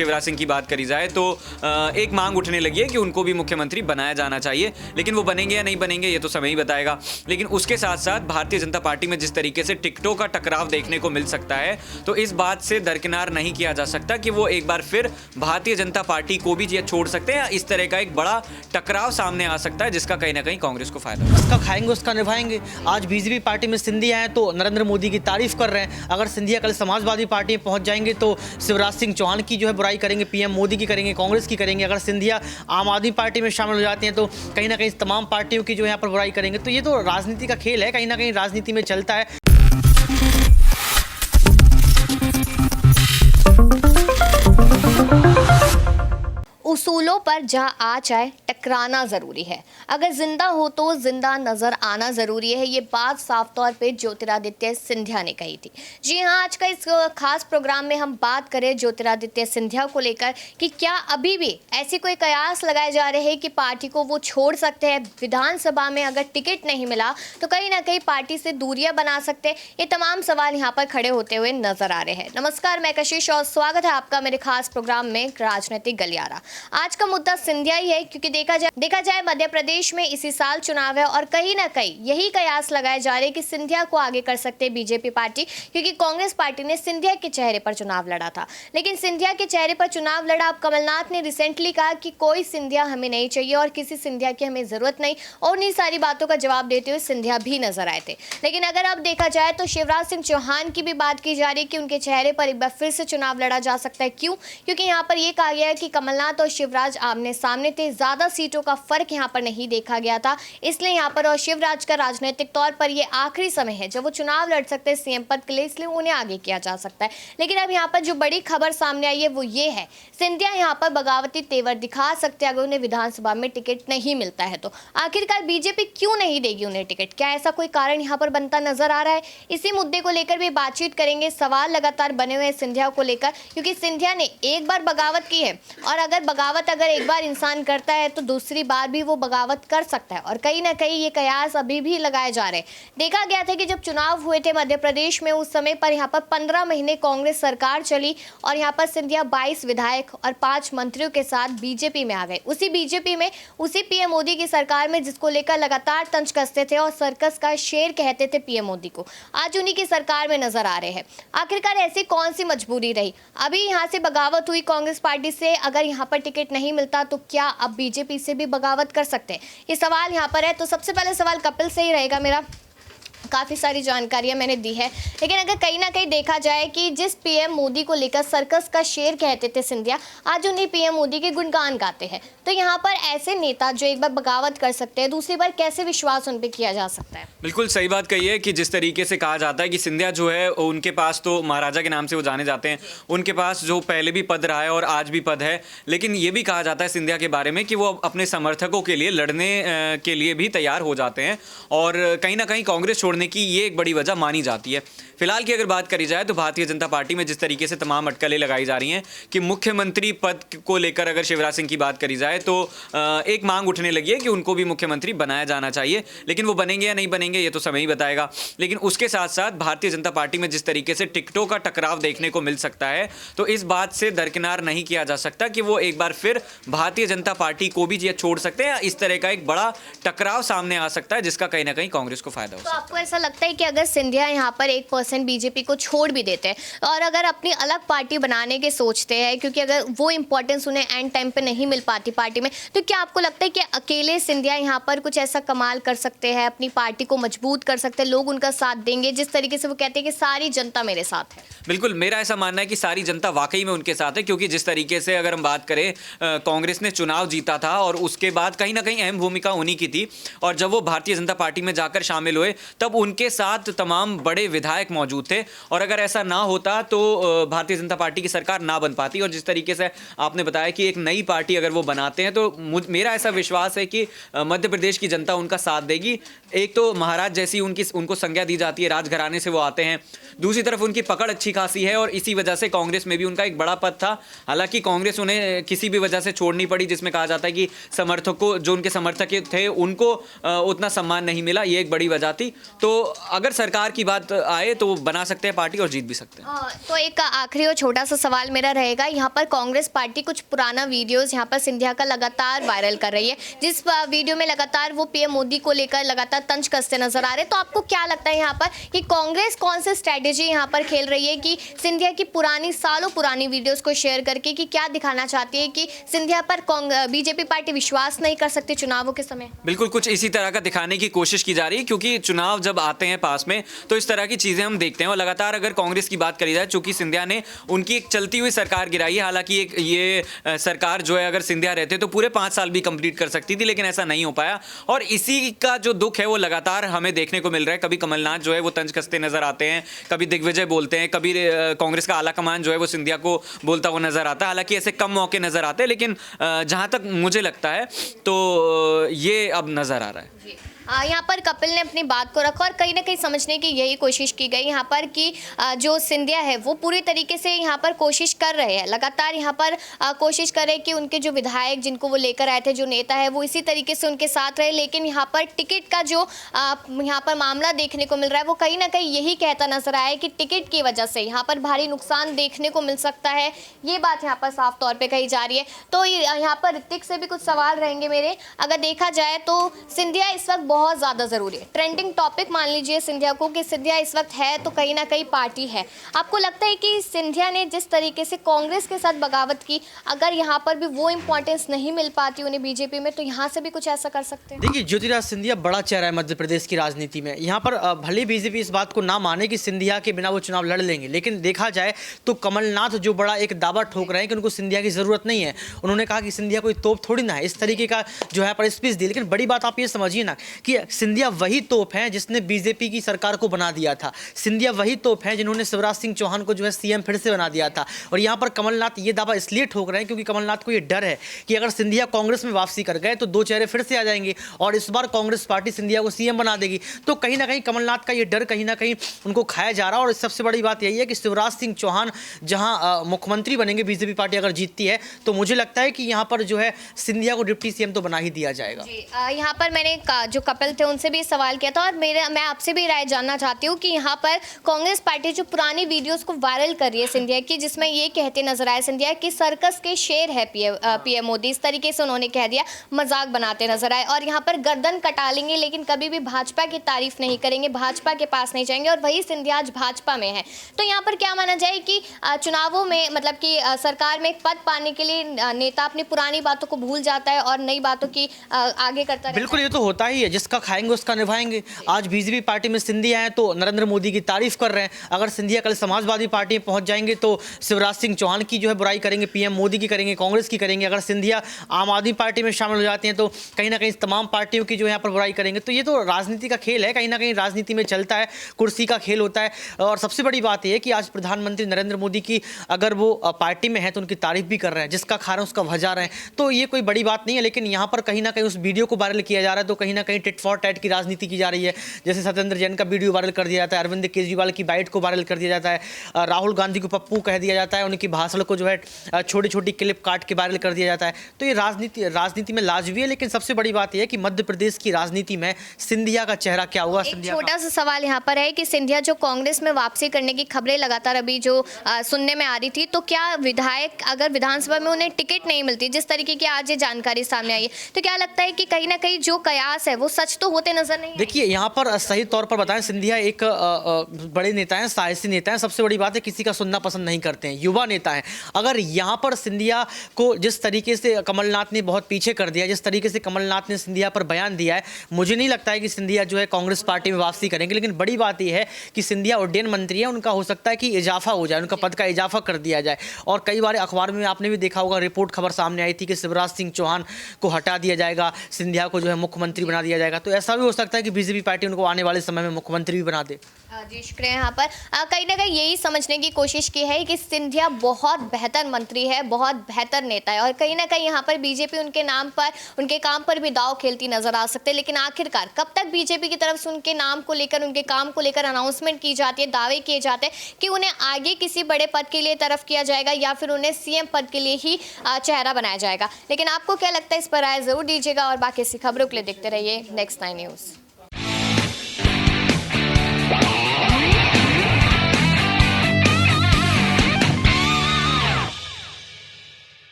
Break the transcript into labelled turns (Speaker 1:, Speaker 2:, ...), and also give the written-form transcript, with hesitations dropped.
Speaker 1: शिवराज सिंह की बात करी जाए तो एक मांग उठने लगी है कि उनको भी मुख्यमंत्री बनाया जाना चाहिए, लेकिन वो बनेंगे या नहीं बनेंगे ये तो समय ही बताएगा। लेकिन उसके साथ साथ भारतीय जनता पार्टी में जिस तरीके से टिकटों का टकराव देखने को मिल सकता है, तो इस बात से दरकिनार नहीं किया जा सकता कि वो एक बार फिर भारतीय जनता पार्टी को भी ये छोड़ सकते हैं। इस तरह का एक बड़ा टकराव सामने आ सकता है जिसका कहीं ना कहीं कांग्रेस को फायदा है।
Speaker 2: उसका खाएंगे उसका निभाएंगे। आज बीजेपी पार्टी में सिंधिया हैं तो नरेंद्र मोदी की तारीफ कर रहे हैं। अगर सिंधिया कल समाजवादी पार्टी में पहुंच जाएंगे तो शिवराज सिंह चौहान की जो है बुराई करेंगे, पीएम मोदी की करेंगे, कांग्रेस की करेंगे। अगर सिंधिया आम आदमी पार्टी में शामिल हो जाते हैं तो कहीं ना कहीं तमाम पार्टियों की जो यहाँ पर बुराई करेंगे। तो ये तो राजनीति का खेल है, कहीं ना कहीं राजनीति में चलता है।
Speaker 3: उसूलों पर जहाँ आ जाए टकराना ज़रूरी है। अगर जिंदा हो तो जिंदा नज़र आना ज़रूरी है। ये बात साफ तौर पे ज्योतिरादित्य सिंधिया ने कही थी। जी हाँ, आज का इस खास प्रोग्राम में हम बात करें ज्योतिरादित्य सिंधिया को लेकर कि क्या अभी भी ऐसे कोई कयास लगाए जा रहे हैं कि पार्टी को वो छोड़ सकते हैं। विधानसभा में अगर टिकट नहीं मिला तो कहीं ना कहीं पार्टी से दूरियां बना सकते हैं। ये तमाम सवाल यहाँ पर खड़े होते हुए नजर आ रहे हैं। नमस्कार, मैं कशिश और स्वागत है आपका मेरे खास प्रोग्राम में राजनीतिक गलियारा। आज का मुद्दा सिंधिया ही है क्योंकि देखा जाए मध्य प्रदेश में इसी साल चुनाव है और कहीं ना कहीं यही कयास लगाए जा रहे हैं कि सिंधिया को आगे कर सकते हैं बीजेपी पार्टी, क्योंकि कांग्रेस पार्टी ने सिंधिया के चेहरे पर चुनाव लड़ा था। लेकिन सिंधिया के चेहरे पर चुनाव लड़ा। अब कमलनाथ ने रिसेंटली कहा कि कोई सिंधिया हमें नहीं चाहिए और किसी सिंधिया की हमें जरूरत नहीं, और उन्हीं सारी बातों का जवाब देते हुए सिंधिया भी नजर आए थे। लेकिन अगर अब देखा जाए तो शिवराज सिंह चौहान की भी बात की जा रही है कि उनके चेहरे पर एक बार फिर से चुनाव लड़ा जा सकता है। क्यों? क्योंकि यहाँ पर यह कहा गया है कि कमलनाथ और शिवराज आमने सामने थे, ज्यादा सीटों का फर्क यहाँ पर नहीं देखा गया था, इसलिए यहाँ पर और शिवराज का राजनीतिक तौर पर ये आखिरी समय है जब वो चुनाव लड़ सकते हैं सीएम पद के लिए, इसलिए उन्हें आगे किया जा सकता है। लेकिन अब यहाँ पर जो बड़ी खबर सामने आई है वो ये है, सिंधिया यहाँ पर बगावती तेवर दिखा सकते हैं अगर उन्हें विधानसभा में टिकट नहीं मिलता है तो। आखिरकार बीजेपी क्यों नहीं देगी उन्हें टिकट? क्या ऐसा कोई कारण यहाँ पर बनता नजर आ रहा है? इसी मुद्दे को लेकर भी बातचीत करेंगे। सवाल लगातार बने हुए सिंधिया को लेकर, क्योंकि सिंधिया ने एक बार बगावत की है और अगर बगावत एक बार इंसान करता है तो दूसरी बार भी वो बगावत कर सकता है, और कहीं ना कहीं ये कयास अभी भी लगाए जा रहे हैं। देखा गया था कि जब चुनाव हुए थे मध्य प्रदेश में, उस समय पर यहाँ पर 15 महीने कांग्रेस सरकार चली और यहाँ पर सिंधिया 22 विधायक और 5 मंत्रियों के साथ बीजेपी में आ गए। उसी बीजेपी में, उसी पीएम मोदी की सरकार में, जिसको लेकर लगातार तंज कसते थे और सर्कस का शेर कहते थे पीएम मोदी को, आज उन्हीं की सरकार में नजर आ रहे हैं। आखिरकार ऐसी कौन सी मजबूरी रही? अभी यहाँ से बगावत हुई कांग्रेस पार्टी से, अगर यहाँ पर टिकट नहीं मिलता तो क्या अब बीजेपी से भी बगावत कर सकते हैं? ये सवाल यहाँ पर है। तो सबसे पहले सवाल कपिल से ही रहेगा मेरा। काफ़ी सारी जानकारियां मैंने दी है, लेकिन अगर कहीं ना कहीं देखा जाए कि जिस पीएम मोदी को लेकर सर्कस का शेर कहते थे सिंधिया, आज उन्हीं पीएम मोदी के गुणगान गाते हैं, तो यहाँ पर ऐसे नेता जो एक बार बगावत कर सकते हैं, दूसरी बार कैसे विश्वास उन पर किया जा सकता है?
Speaker 1: बिल्कुल सही बात कही है कि जिस तरीके से कहा जाता है कि सिंधिया जो है उनके पास तो महाराजा के नाम से वो जाने जाते हैं, उनके पास जो पहले भी पद रहा है और आज भी पद है, लेकिन ये भी कहा जाता है सिंधिया के बारे में कि वो अपने समर्थकों के लिए लड़ने के लिए भी तैयार हो जाते हैं, और कहीं ना कहीं कांग्रेस छोड़ने की ये एक बड़ी वजह मानी जाती है। फिलहाल की अगर बात करी जाए तो भारतीय जनता पार्टी में जिस तरीके से तमाम अटकलें लगाई जा रही हैं कि मुख्यमंत्री पद को लेकर अगर शिवराज सिंह की बात करी जाए तो एक मांग उठने लगी है कि उनको भी मुख्यमंत्री बनाया जाना चाहिए, लेकिन वो बनेंगे या नहीं बनेंगे ये तो समय ही बताएगा। लेकिन उसके साथ साथ भारतीय जनता पार्टी में जिस तरीके से टिकटों का टकराव देखने को मिल सकता है, तो इस बात से दरकिनार नहीं किया जा सकता कि वो एक बार फिर भारतीय जनता पार्टी को भी ये छोड़ सकते हैं। इस तरह का एक बड़ा टकराव सामने आ सकता है जिसका कहीं ना कहीं कांग्रेस को फायदा हो।
Speaker 3: तो आपको ऐसा लगता है कि अगर सिंधिया यहाँ पर 1% बीजेपी को छोड़ भी देते हैं और अगर अपनी अलग पार्टी बनाने के सोचते हैं, क्योंकि अगर वो इंपॉर्टेंस उन्हें एंड टाइम पे नहीं मिल पाती पार्टी में, तो क्या आपको लगता है कि अकेले सिंधिया यहाँ पर कुछ ऐसा कमाल कर सकते हैं, अपनी पार्टी को मजबूत कर सकते हैं, लोग उनका साथ देंगे जिस तरीके से वो कहते हैं कि सारी जनता मेरे साथ है?
Speaker 1: बिल्कुल, मेरा ऐसा मानना है कि सारी जनता वाकई में उनके साथ है, क्योंकि जिस तरीके से अगर हम बात करें कांग्रेस ने चुनाव जीता था और उसके बाद कहीं ना कहीं अहम भूमिका उन्हीं की थी, और जब वो भारतीय जनता पार्टी में जाकर शामिल हुए तब उनके साथ तमाम बड़े विधायक मौजूद थे, और अगर ऐसा ना होता तो भारतीय जनता पार्टी की सरकार ना बन पाती। और जिस तरीके से आपने बताया कि एक नई पार्टी अगर वो बनाते हैं तो मेरा ऐसा विश्वास है कि मध्य प्रदेश की जनता उनका साथ देगी। एक तो महाराज जैसी उनको संज्ञा दी जाती है, राजघराने से वो आते हैं, दूसरी तरफ उनकी पकड़ अच्छी खासी है, और इसी वजह से कांग्रेस में भी उनका एक बड़ा पद था। हालांकि कांग्रेस उन्हें किसी भी वजह से छोड़नी पड़ी, जिसमें कहा जाता है कि समर्थकों जो उनके समर्थक थे उनको उतना सम्मान नहीं मिला, ये एक बड़ी वजह थी। तो अगर सरकार की बात आए तो वो बना सकते हैं पार्टी और जीत भी सकते हैं।
Speaker 3: तो एक आखिरी और छोटा सा सवाल मेरा रहेगा, यहाँ पर कांग्रेस पार्टी कुछ पुराना वीडियोस यहाँ पर सिंधिया का लगातार वायरल कर रही है, जिस वीडियो में लगातार वो पीएम मोदी को लेकर लगातार तंज कसते नजर आ रहे हैं। तो आपको क्या लगता है यहाँ पर कि कांग्रेस कौन सी स्ट्रैटेजी यहाँ पर खेल रही है कि सिंधिया की पुरानी सालों पुरानी वीडियोस को शेयर करके कि क्या दिखाना चाहती है कि सिंधिया पर बीजेपी पार्टी विश्वास नहीं कर सकती चुनावों के समय?
Speaker 1: बिल्कुल कुछ इसी तरह का दिखाने की कोशिश की जा रही है, क्योंकि चुनाव जब आते हैं पास में तो इस तरह की चीज़ें हम देखते हैं। और लगातार अगर कांग्रेस की बात करी जाए, चूंकि सिंधिया ने उनकी एक चलती हुई सरकार गिराई है, हालांकि ये सरकार जो है अगर सिंधिया रहते तो पूरे 5 साल भी कंप्लीट कर सकती थी, लेकिन ऐसा नहीं हो पाया। और इसी का जो दुख है वो लगातार हमें देखने को मिल रहा है। कभी कमलनाथ जो है वो तंज कसते नजर आते हैं, कभी दिग्विजय बोलते हैं, कभी कांग्रेस का आला कमान जो है वो सिंधिया को बोलता हुआ नजर आता है। हालांकि ऐसे कम मौके नजर आते हैं, लेकिन जहां तक मुझे लगता है तो ये अब नजर आ रहा है।
Speaker 3: यहाँ पर कपिल ने अपनी बात को रखा और कहीं ना कहीं समझने की यही कोशिश की गई यहाँ पर कि जो सिंधिया है वो पूरी तरीके से यहाँ पर कोशिश कर रहे हैं, लगातार यहाँ पर कोशिश कर रहे हैं कि उनके जो विधायक जिनको वो लेकर आए थे, जो नेता है वो इसी तरीके से उनके साथ रहे। लेकिन यहाँ पर टिकट का जो यहाँ पर मामला देखने को मिल रहा है वो कहीं ना कहीं यही कहता नजर आया कि टिकट की वजह से यहाँ पर भारी नुकसान देखने को मिल सकता है। ये बात यहाँ पर साफ तौर पर कही जा रही है। तो यहाँ पर ऋतिक से भी कुछ सवाल रहेंगे मेरे। अगर देखा जाए तो सिंधिया इस वक्त बहुत ज़्यादा ज़रूरी है, ट्रेंडिंग टॉपिक मान लीजिए सिंधिया को कि सिंधिया इस वक्त है तो कहीं ना कहीं पार्टी है। आपको लगता है कि सिंधिया ने जिस तरीके से कांग्रेस के साथ बगावत की, अगर यहाँ पर भी वो इंपॉर्टेंस नहीं मिल पाती उन्हें बीजेपी में, तो यहाँ से भी कुछ ऐसा कर सकते हैं?
Speaker 2: देखिए, ज्योतिराज सिंधिया बड़ा चेहरा है मध्य प्रदेश की राजनीति में। यहाँ पर भले बीजेपी इस बात को ना माने कि सिंधिया के बिना वो चुनाव लड़ लेंगे, लेकिन देखा जाए तो कमलनाथ जो बड़ा एक दावा ठोक रहे हैं कि उनको सिंधिया की जरूरत नहीं है। उन्होंने कहा कि सिंधिया कोई तोप थोड़ी ना है, इस तरीके का जो है पर स्पीच दी। लेकिन बड़ी बात आप ये समझिए ना कि सिंधिया वही तोप है जिसने बीजेपी की सरकार को बना दिया था। सिंधिया वही तोप है जिन्होंने शिवराज सिंह चौहान को जो है सीएम फिर से बना दिया था। और यहाँ पर कमलनाथ ये दावा इसलिए ठोक रहे हैं क्योंकि कमलनाथ को ये डर है कि अगर सिंधिया कांग्रेस में वापसी कर गए तो 2 चेहरे फिर से आ जाएंगे और इस बार कांग्रेस पार्टी सिंधिया को सीएम बना देगी। तो कहीं ना कहीं कमलनाथ का ये डर कहीं ना कहीं उनको खाया जा रहा है। और सबसे बड़ी बात यही है कि शिवराज सिंह चौहान जहां मुख्यमंत्री बनेंगे, बीजेपी पार्टी अगर जीतती है, तो मुझे लगता है कि यहाँ पर जो है सिंधिया को डिप्टी सीएम तो बना ही दिया जाएगा।
Speaker 3: यहाँ पर मैंने जो कपिल थे उनसे भी सवाल किया था और मैं आपसे भी राय जानना चाहती हूँ कि यहाँ पर कांग्रेस पार्टी जो पुरानी वीडियोस को वायरल कर रही है सिंधिया की, जिसमें ये कहते नजर आए सिंधिया कि सर्कस के शेर है पीएम मोदी, इस तरीके से उन्होंने कह दिया, मजाक बनाते नजर आए। और यहाँ पर गर्दन कटा लेंगे लेकिन कभी भी भाजपा की तारीफ नहीं करेंगे, भाजपा के पास नहीं जाएंगे, और वही सिंधिया आज भाजपा में है। तो यहाँ पर क्या माना जाए कि चुनावों में मतलब कि सरकार में एक पद पाने के लिए नेता अपनी पुरानी बातों को भूल जाता है और नई बातों की आगे करता है?
Speaker 2: बिल्कुल, ये तो होता ही है, जिसका खाएंगे उसका निभाएंगे। आज बीजेपी पार्टी में सिंधिया है तो नरेंद्र मोदी की तारीफ कर रहे हैं। अगर सिंधिया कल समाजवादी पार्टी में पहुंच जाएंगे तो शिवराज सिंह चौहान की जो है बुराई करेंगे, पीएम मोदी की करेंगे, कांग्रेस की करेंगे। अगर सिंधिया आम आदमी पार्टी में शामिल हो जाते हैं तो कहीं ना कहीं तमाम पार्टियों की जो यहाँ पर बुराई करेंगे। तो ये तो राजनीति का खेल है, कहीं ना कहीं राजनीति में चलता है, कुर्सी का खेल होता है। और सबसे बड़ी बात यह है कि आज प्रधानमंत्री नरेंद्र मोदी की अगर वो पार्टी में है तो उनकी तारीफ भी कर रहे हैं, जिसका खा रहे हैं उसका भजा रहे हैं। तो ये कोई बड़ी बात नहीं है। लेकिन यहाँ पर कहीं ना कहीं उस वीडियो को वायरल किया जा रहा है तो कहीं ना कहीं टिट फॉर टैट की राजनीति की जा रही है। जैसे सत्येंद्र जैन का वीडियो वायरल कर दिया जाता है, अरविंद केजरीवाल की बाइट को वायरल कर दिया जाता है, राहुल गांधी को पप्पू कह दिया जाता है, उनकी भाषण को जो है छोटी छोटी क्लिप काट के वायरल कर दिया जाता है। तो ये राजनीति में लाजमी है। लेकिन सबसे बड़ी बात यह है कि मध्य प्रदेश की राजनीति में सिंधिया का चेहरा क्या हुआ।
Speaker 3: छोटा सा सवाल यहाँ पर है कि सिंधिया जो कांग्रेस में वापसी करने की खबरें लगातार अभी जो सुनने में आ रही थी, तो क्या विधायक अगर विधानसभा में उन्हें टिकट नहीं मिलती, जिस तरीके की आज ये जानकारी सामने आई है, तो क्या लगता है कि कहीं ना कहीं जो कयास है वो सच तो होते नजर नहीं?
Speaker 2: देखिए, यहाँ पर सही तौर पर बताएं, सिंधिया एक बड़े नेता हैं, साहसी नेता हैं। सबसे बड़ी बात है किसी का सुनना पसंद नहीं करते हैं, युवा नेता हैं। अगर यहाँ पर सिंधिया को जिस तरीके से कमलनाथ ने बहुत पीछे कर दिया, जिस तरीके से कमलनाथ ने सिंधिया पर बयान दिया है, मुझे नहीं लगता है कि सिंधिया जो है कांग्रेस पार्टी में वापसी करेंगे। लेकिन बड़ी बात यह है कि सिंधिया उड्डयन मंत्री है, उनका हो सकता है कि इजाफा हो जाए, उनका पद का इजाफा कर दिया जाए। और कई बार अखबार में आपने भी देखा होगा, रिपोर्ट खबर सामने आई थी कि शिवराज सिंह चौहान को हटा दिया जाएगा, सिंधिया को जो है मुख्यमंत्री बना दिया जाएगा। तो ऐसा भी हो सकता है कि बीजेपी पार्टी उनको आने वाले समय में मुख्यमंत्री भी बना दे।
Speaker 3: जी शुक्रिया। यहाँ पर कहीं ना कहीं यही समझने की कोशिश की है कि सिंधिया बहुत बेहतर मंत्री है, बहुत बेहतर नेता है, और कहीं ना कहीं यहाँ पर बीजेपी उनके नाम पर, उनके काम पर भी दाव खेलती नजर आ सकते हैं। लेकिन आखिरकार कब तक बीजेपी की तरफ से उनके नाम को लेकर, उनके काम को लेकर अनाउंसमेंट की जाती है, दावे किए जाते हैं कि उन्हें आगे किसी बड़े पद के लिए तरफ किया जाएगा या फिर उन्हें सीएम पद के लिए ही चेहरा बनाया जाएगा। लेकिन आपको क्या लगता है, इस पर राय जरूर दीजिएगा और बाकी ऐसी खबरों के लिए देखते रहिए नेक्स्ट 9 न्यूज़।